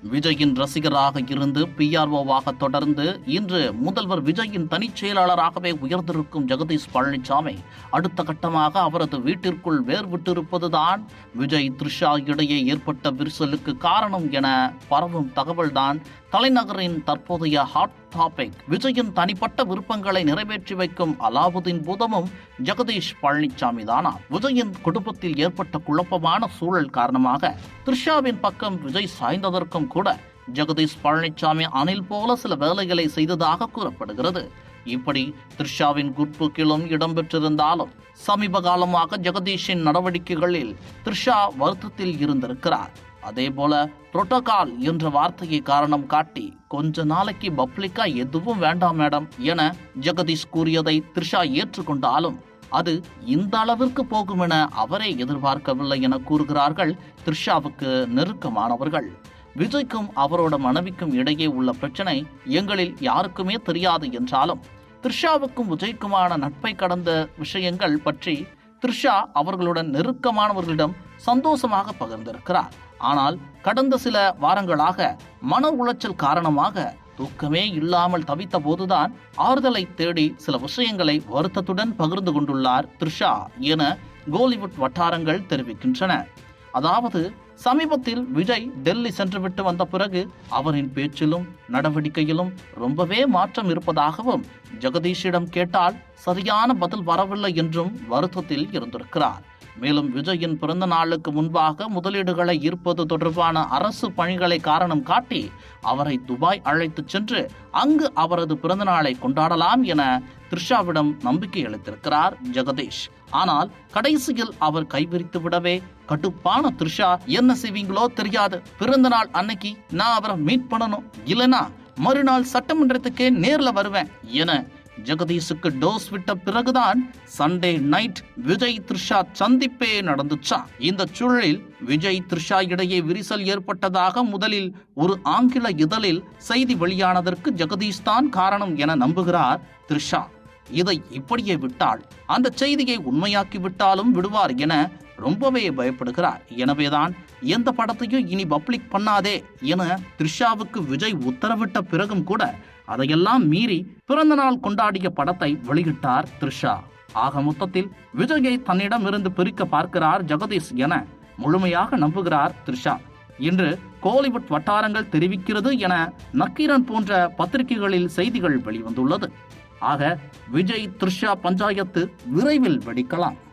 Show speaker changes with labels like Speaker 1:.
Speaker 1: விஜயின் ரசிகராக இருந்து பிஆர்ஓவாக தொடர்ந்து இன்று முதல்வர் விஜயின் தனிச் செயலாளராகவே உயர்ந்திருக்கும் ஜெகதீஷ் பழனிசாமி அடுத்த கட்டமாக அவரது வீட்டிற்குள் வேர்விட்டிருப்பதுதான் விஜய் த்ரிஷா இடையே ஏற்பட்ட விரிசலுக்கு காரணம் என பரவும் தகவல்தான் தலைநகரின் தற்போதைய ஹாட் டாபிக். விஜயின் தனிப்பட்ட விருப்பங்களை நிறைவேற்றி வைக்கும் அலாவுதீன் பூதமும் ஜெகதீஷ் பழனிசாமி தானா? விஜயின் குடும்பத்தில் ஏற்பட்ட குழப்பமான சூழல் காரணமாக த்ரிஷாவின் பக்கம் விஜய் சாய்ந்ததற்கும் கூட ஜெகதீஷ் பழனிசாமி அணில் போல சில வேலைகளை செய்ததாக கூறப்படுகிறது. இப்படி த்ரிஷாவின் குட்புக்கிலும் இடம்பெற்றிருந்தாலும் சமீப காலமாக ஜெகதீஷின் நடவடிக்கைகளில் த்ரிஷா வருத்தத்தில் இருந்திருக்கிறார். அதேபோல புரோட்டோகால் என்ற வார்த்தையை காரணம் காட்டி கொஞ்ச நாளைக்கு பப்ளிக்கா எதுவும் வேண்டாம் மேடம் என ஜெகதீஷ் கூறியதை த்ரிஷா ஏற்றுக்கொண்டாலும் அது இந்த அளவிற்கு போகும் என அவரே எதிர்பார்க்கவில்லை என கூறுகிறார்கள் த்ரிஷாவுக்கு நெருக்கமானவர்கள். விஜய்க்கும் அவரோட மனைவிக்கும் இடையே உள்ள பிரச்சனை எங்களில் யாருக்குமே தெரியாது என்றாலும் த்ரிஷாவுக்கும் விஜய்க்குமான நட்பை கடந்த விஷயங்கள் பற்றி த்ரிஷா அவர்களுடன் நெருக்கமானவர்களிடம் சந்தோஷமாக பகிர்ந்திருக்கிறார். ஆனால் கடந்த சில வாரங்களாக மன உளைச்சல் காரணமாக தூக்கமே இல்லாமல் தவித்த போதுதான் ஆறுதலை தேடி சில விஷயங்களை வருத்தத்துடன் பகிர்ந்து கொண்டுள்ளார் த்ரிஷா என கோலிவுட் வட்டாரங்கள் தெரிவிக்கின்றன. அதாவது சமீபத்தில் விஜய் டெல்லி சென்றுவிட்டு வந்த பிறகு அவரின் பேச்சிலும் நடவடிக்கையிலும் ரொம்பவே மாற்றம் இருப்பதாகவும் ஜெகதீஷிடம் கேட்டால் சரியான பதில் வரவில்லை என்றும் வருத்தத்தில் இருந்திருக்கிறார். மேலும் விஜயின் பிறந்த நாளுக்கு முன்பாக முதலீடுகளை ஈர்ப்பது தொடர்பான அரசு பணிகளை காரணம் காட்டி அவரை துபாய் அழைத்துச் சென்று அங்கு அவரது பிறந்த நாளை கொண்டாடலாம் என த்ரிஷாவிடம் நம்பிக்கை அளித்திருக்கிறார் ஜெகதீஷ். ஆனால் கடைசியில் அவர் கைவிரித்து விடவே கடுப்பான த்ரிஷா என்ன செய்வீங்களோ தெரியாது, பிறந்த நாள் அன்னைக்கு நான் அவரை மீட் பண்ணணும், இல்லைனா மறுநாள் சட்டமன்றத்துக்கே நேர்ல வருவேன் என ஜெகதீஷுக்கு டோஸ் விட்ட பிறகுதான் சண்டே நைட் விஜய் த்ரிஷா சந்திப்பே நடந்துச்சா. இந்த சூழலில் விஜய் த்ரிஷா இடையே விரிசல் ஏற்பட்டதாக முதலில் ஒரு ஆங்கில இதழில் செய்தி வெளியானதற்கு ஜெகதீஷ் தான் காரணம் என நம்புகிறார் த்ரிஷா. இதை இப்படியே விட்டால் அந்த செய்தியை உண்மையாக்கி விட்டாலும் விடுவார் என ரொம்பவே பயப்படுகிறார். எனவேதான் எந்த படத்தையும் இனி பப்ளிக் பண்ணாதே என த்ரிஷாவுக்கு விஜய் உத்தரவிட்ட பிறகும் கூட அதையெல்லாம் மீறி பிறந்த நாள் கொண்டாடிய படத்தை வெளியிட்டார் த்ரிஷா. ஆக மொத்தத்தில் விஜயை தன்னிடம் இருந்து பிரிக்க பார்க்கிறார் ஜெகதீஷ் என முழுமையாக நம்புகிறார் த்ரிஷா என்று கோலிவுட் வட்டாரங்கள் தெரிவிக்கிறது என நக்கீரன் போன்ற பத்திரிகைகளில் செய்திகள் வெளிவந்துள்ளது. ஆக விஜய் த்ரிஷா பஞ்சாயத்து விரைவில் வெடிக்கலாம்.